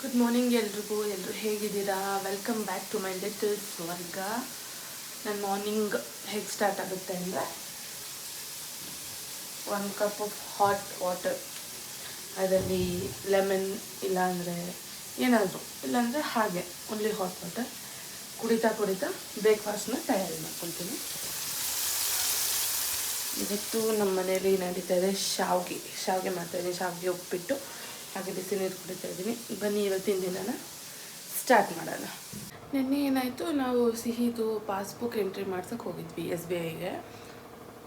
Good morning ಎಲ್ರಿಗೂ. ಎಲ್ಲರೂ ಹೇಗಿದ್ದೀರಾ? Welcome back to my little ಸ್ವರ್ಗ. ನನ್ನ ಮಾರ್ನಿಂಗ್ ಹೇಗೆ ಸ್ಟಾರ್ಟ್ ಆಗುತ್ತೆ ಅಂದರೆ, 1 ಕಪ್ ಆಫ್ ಹಾಟ್ ವಾಟರ್, ಅದರಲ್ಲಿ ಲೆಮನ್ ಇಲ್ಲಾಂದರೆ ಏನಾದರೂ, ಇಲ್ಲಾಂದರೆ ಹಾಗೆ ಓನ್ಲಿ ಹಾಟ್ ವಾಟರ್ ಕುಡಿತಾ ಬ್ರೇಕ್ಫಾಸ್ಟ್ನ ತಯಾರಿ ಮಾಡ್ಕೊಳ್ತೀನಿ. ಇವತ್ತು ನಮ್ಮ ಮನೇಲಿ ನಡೀತಾ ಇದೆ ಶಾವಿಗೆ ಮಾಡ್ತಾಯಿದ್ದೀನಿ. ಶಾವಿಗೆ ಉಪ್ಪಿಟ್ಟು ಹಾಗೆ ಬಿಸಿ ನೀರು ಕುಡಿತಾ ಇದ್ದೀನಿ. ಬನ್ನಿ ಇವತ್ತಿನ ದಿನನ ಸ್ಟಾರ್ಟ್ ಮಾಡೋಣ. ನಿನ್ನೆ ಏನಾಯಿತು, ನಾವು ಸಿಹಿದು ಪಾಸ್ಬುಕ್ ಎಂಟ್ರಿ ಮಾಡ್ಸೋಕ್ಕೆ ಹೋಗಿದ್ವಿ SBIಗೆ.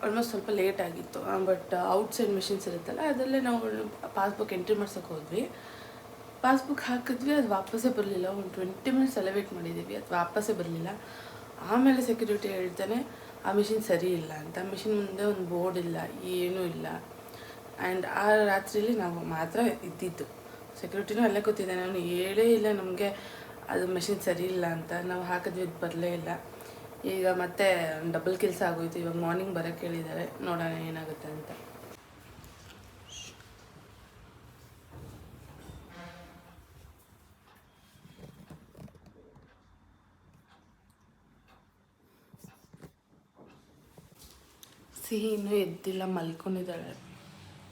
ಆಲ್ಮೋಸ್ಟ್ ಸ್ವಲ್ಪ ಲೇಟ್ ಆಗಿತ್ತು, ಬಟ್ ಔಟ್ಸೈಡ್ ಮಿಷಿನ್ಸ್ ಇರುತ್ತಲ್ಲ, ಅದರಲ್ಲೇ ನಾವು ಪಾಸ್ಬುಕ್ ಎಂಟ್ರಿ ಮಾಡ್ಸೋಕ್ಕೆ ಹೋದ್ವಿ. ಪಾಸ್ಬುಕ್ ಹಾಕಿದ್ವಿ, ಅದು ವಾಪಸ್ಸೇ ಬರಲಿಲ್ಲ. ಒಂದು 20 ಮಿನಿಟ್ಸ್ ಎಲ್ಲ ವೇಟ್ ಮಾಡಿದ್ದೀವಿ, ಅದು ವಾಪಸ್ಸೇ ಬರಲಿಲ್ಲ. ಆಮೇಲೆ ಸೆಕ್ಯೂರಿಟಿ ಹೇಳ್ತಾನೆ ಆ ಮಿಷಿನ್ ಸರಿ ಇಲ್ಲ ಅಂತ. ಮಿಷಿನ್ ಮುಂದೆ ಒಂದು ಬೋರ್ಡ್ ಇಲ್ಲ, ಏನೂ ಇಲ್ಲ. ಆ್ಯಂಡ್ ಆ ರಾತ್ರಿಯಲ್ಲಿ ನಾವು ಮಾತ್ರ ಇದ್ದಿದ್ದು. ಸೆಕ್ಯೂರಿಟಿನೂ ಅಲ್ಲೇ ಕೂತಿದ್ದಾನೆ, ಅವನು ಹೇಳೇ ಇಲ್ಲ ನಮಗೆ ಅದು ಮೆಷಿನ್ ಸರಿ ಇಲ್ಲ ಅಂತ. ನಾವು ಹಾಕಿದ್ವಿ, ಇದು ಬರಲೇ ಇಲ್ಲ. ಈಗ ಮತ್ತೆ ಡಬಲ್ ಕೆಲಸ ಆಗೋಯ್ತು. ಇವಾಗ ಮಾರ್ನಿಂಗ್ ಬರೋಕ್ಕೆ ಹೇಳಿದ್ದಾರೆ, ನೋಡೋಣ ಏನಾಗುತ್ತೆ ಅಂತ. ಸಿಹಿ ಇನ್ನೂ ಎದ್ದಿಲ್ಲ, ಮಲ್ಕೊಂಡಿದ್ದಾಳೆ.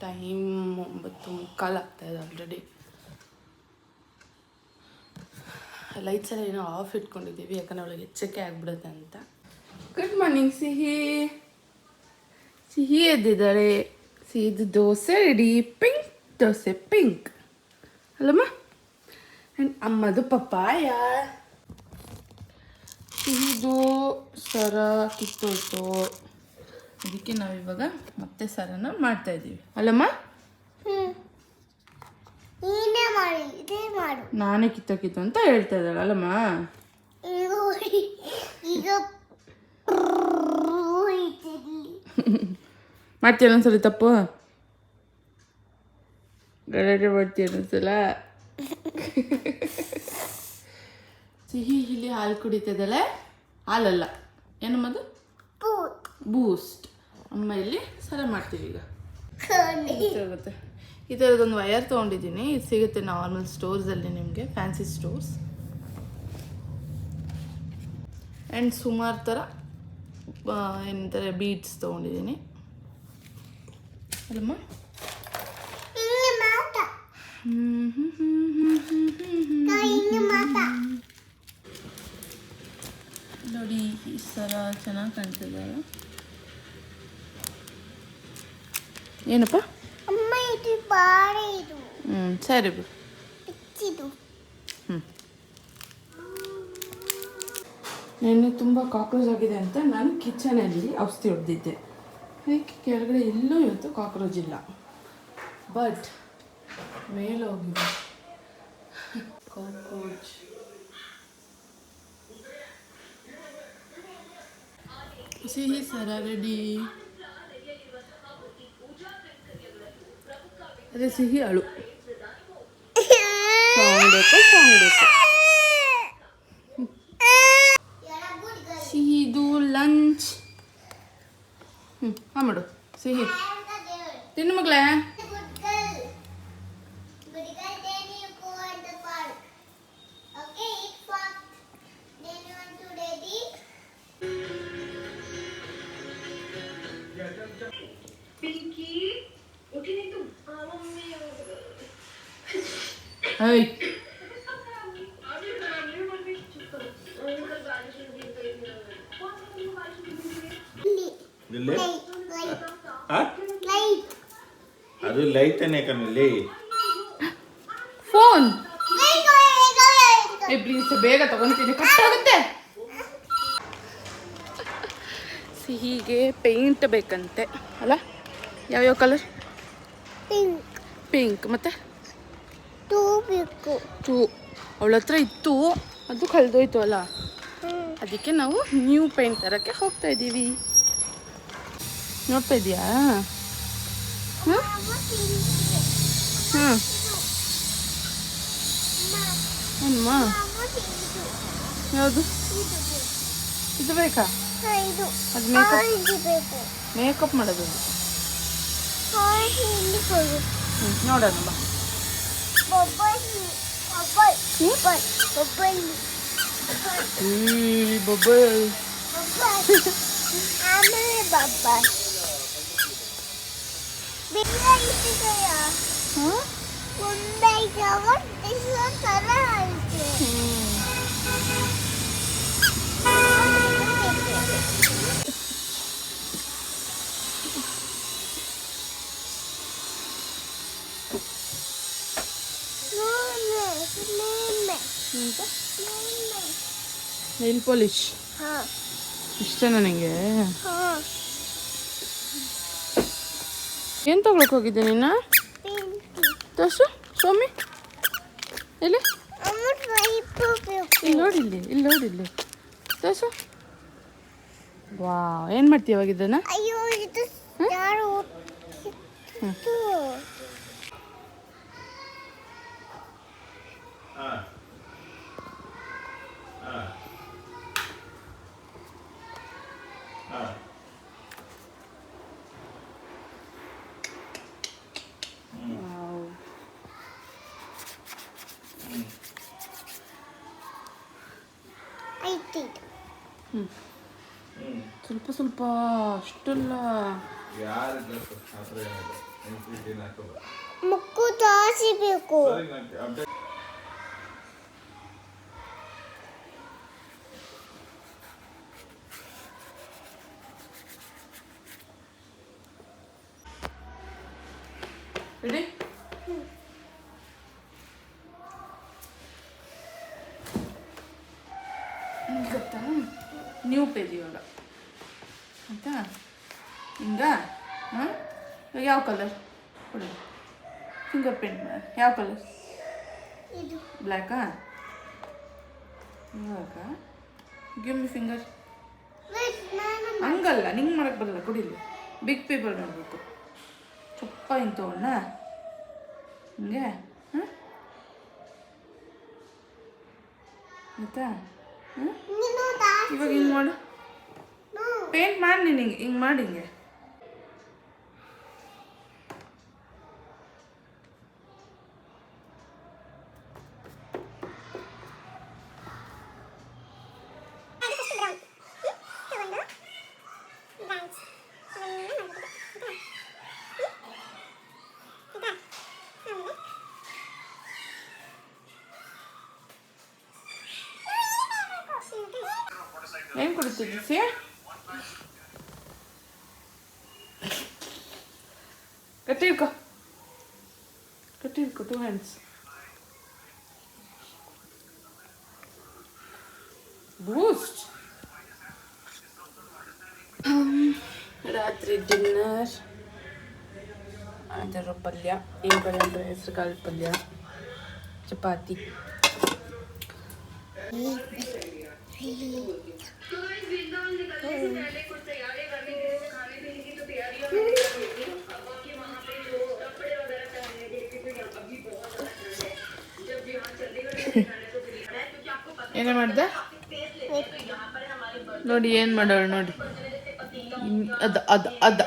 ಟೈಮ್ 9:15 ಆಗ್ತಾಯಿದೆ ಆಲ್ರೆಡಿ. ಲೈಟ್ಸ್ ಎಲ್ಲ ಏನೋ ಆಫ್ ಇಟ್ಕೊಂಡಿದ್ದೀವಿ, ಯಾಕಂದರೆ ಅವಳಿಗೆ ಎಚ್ಚರಿಕೆ ಆಗಿಬಿಡುತ್ತೆ ಅಂತ. ಗುಡ್ ಮಾರ್ನಿಂಗ್ ಸಿಹಿ ಎದ್ದಿದ್ದಾಳೆ. ಸಿಹಿದು dosa ready, pink dosa, pink ಅಲ್ಲಮ್ಮ. ಆ್ಯಂಡ್ ಅಮ್ಮದು ಪಪ್ಪಾಯ. ಸಿಹಿದು ಸರ ಕಿತ್ತೋಯ್ತು, ಅದಕ್ಕೆ ನಾವಿವಾಗ ಮತ್ತೆ ಸರನ ಮಾಡ್ತಾಯಿದ್ದೀವಿ ಅಲ್ಲಮ್ಮ. ನಾನೇ ಕಿತ್ತು ಅಂತ ಹೇಳ್ತಾ ಇದ್ದಾಳೆ ಅಲ್ಲಮ್ಮ. ಮಾಡ್ತೀಯ ಒಂದ್ಸಲ ತಪ್ಪು, ಗಲಾಟೆ ಮಾಡ್ತೀಯ ಒಂದ್ಸಲ. ಸಿಹಿ ಇಲ್ಲಿ ಹಾಲು ಕುಡಿತಿದ್ದಾಳೆ. ಹಾಲಲ್ಲ, ಏನಮ್ಮದು ಬೂಸ್ಟ್. ಅಮ್ಮ ಇಲ್ಲಿ ಸರ ಮಾಡ್ತೀವಿ ಈಗ. ಗೊತ್ತೆ, ಈ ಥರದೊಂದು ವಯರ್ ತೊಗೊಂಡಿದ್ದೀನಿ. ಇದು ಸಿಗುತ್ತೆ ನಾರ್ಮಲ್ ಸ್ಟೋರ್ಸಲ್ಲಿ, ನಿಮಗೆ ಫ್ಯಾನ್ಸಿ ಸ್ಟೋರ್ಸ್. ಆ್ಯಂಡ್ ಸುಮಾರು ಥರ ಏನಂತಾರೆ ಬೀಡ್ಸ್ ತೊಗೊಂಡಿದ್ದೀನಿ ಅಲ್ಲಮ್ಮ. ನೋಡಿ ಈ ಸರ ಚೆನ್ನಾಗಿ ಕಾಣ್ತಿದೆ. ಏನಪ್ಪ? ಸರಿ ಬಿಡು. ನೆನ್ನೆ ತುಂಬ ಕಾಕ್ರೋಚ್ ಆಗಿದೆ ಅಂತ ನಾನು ಕಿಚನಲ್ಲಿ ಔಷಧಿ ಹೊಡೆದಿದ್ದೆ. ಅದಕ್ಕೆ ಕೆಳಗಡೆ ಎಲ್ಲೂ ಇವತ್ತು ಕಾಕ್ರೋಚ್ ಇಲ್ಲ, ಬಟ್ ಮೇಲೆ ಹೋಗಿದೆ ಕಾಕ್ರೋಚ್. ಸಿಹಿ ಸರ ರೆಡಿ. ಅದೇ ಸಿಹಿ ಅಳು ಸಾಂಗ್ ಬೇಕು. ಸಿಹಿದು ಲಂಚ್. ಮಾಡು ಸಿಹಿ ತಿನ್ನು ಮಗಳೇ. ಅದು ಲೈಟನೇ ಕಣ್ಣಲ್ಲಿ ಫೋನ್. ಪ್ಲೀಸ್ ಬೇಗ ತಗೊಂತೀನಿ, ಕಟ್ಟಾಗುತ್ತೆ. ಸಿಹಿಗೆ ಪೇಂಟ್ ಬೇಕಂತೆ ಅಲ್ಲ? ಯಾವ್ಯಾವ ಕಲರ್? ಪಿಂಕ್ ಮತ್ತೆ ಟೂ ಅವಳ ಹತ್ರ ಇತ್ತು, ಅದು ಕಳೆದೋಯ್ತು ಅಲ್ಲ. ಅದಕ್ಕೆ ನಾವು ನ್ಯೂ ಪೇಂಟ್ ತರಕ್ಕೆ ಹೋಗ್ತಾ ಇದ್ದೀವಿ. ನೋಡ್ತಾ ಇದೀಯಾ? ಏನಮ್ಮ ಯಾವುದು ಇದು ಬೇಕಾ? ಅದು ಮೇಕಪ್ ಮಾಡೋದು. ನೋಡೋಣ ಬಾ. ಬೊಬ್ಬಲ್ ನೈಲ್ ಪಾಲಿಶ್ ಇಷ್ಟನಾ ನಿಂಗೆ? ಏನು ತಗೊಳಕ್ ಹೋಗಿದ್ದೆ ನೀನು? ತೋರ್ಸು ಸ್ವಾಮಿ ಎಲ್ಲಿ? ಇಲ್ಲಿ ನೋಡಿಲ್ಲಿ, ಇಲ್ಲಿ ನೋಡಿಲ್ಲಿ ತೋರ್ಸು. ವಾ, ಏನು ಮಾಡ್ತೀಯ ಅವಾಗಿದ್ದನ? ಸ್ವಲ್ಪ ಸ್ವಲ್ಪ ಅಷ್ಟಲ್ಲ. ಮುಕ್ಕು ಜಾಸ್ತಿ ಬೇಕು. ರೆಡಿ? ಗೊತ್ತಾ, ನ್ಯೂ ಪೇಜ್ ಇವಾಗ ಆಯಿತಾ? ಹಿಂಗ ಹಾಂ, ಇವಾಗ ಯಾವ ಕಲರ್ ಕೊಡಿ? ಫಿಂಗರ್ ಪ್ರಿಂಟ್ ಯಾವ ಕಲರ್? ಬ್ಲ್ಯಾಕಾ? ಇವಾಗ ಗಿವ್ ಮಿ ಫಿಂಗರ್. ಹಂಗಲ್ಲ, ನಿಂಗೆ ಮಾಡಕ್ಕೆ ಬರಲ್ಲ. ಕೊಡಿಲಿ, ಬಿಗ್ ಪೇಪರ್ ಮಾಡಬೇಕು. ಚಪ್ಪ ಹಿಂಗೆ ತೊಗೊಂಡ ಹಿಂಗೆ. ಹಾಂ ಆಯಿತಾ? ಇವಾಗ ಹಿಂಗೆ ಮಾಡು, ಪೇಂಟ್ ಮಾಡಿ ನೀನು ಹಿಂಗೆ ಮಾಡಿ ಹಿಂಗೆ. ಏನು ಕೊಡ್ತಿದ್ದಿ ಸಿ? ಕಟ್ಟಿರ್ಕೊ, ಕಟ್ಟಿರ್ಕೊ, 2 hands. ಬೂಸ್ಟ್. ರಾತ್ರಿ ಡಿನ್ನರ್ ಅದರ ಪಲ್ಯ, ಏನು ಪಲ್ಯ ಅಂದರೆ ಹೆಸರುಕಾಳು ಪಲ್ಯ, ಚಪಾತಿ. ಏನೇ ಮಾಡ್ದೆ ನೋಡಿ? ಏನು ಮಾಡೋಳು ನೋಡಿ? ಅದು ಅದು ಅದು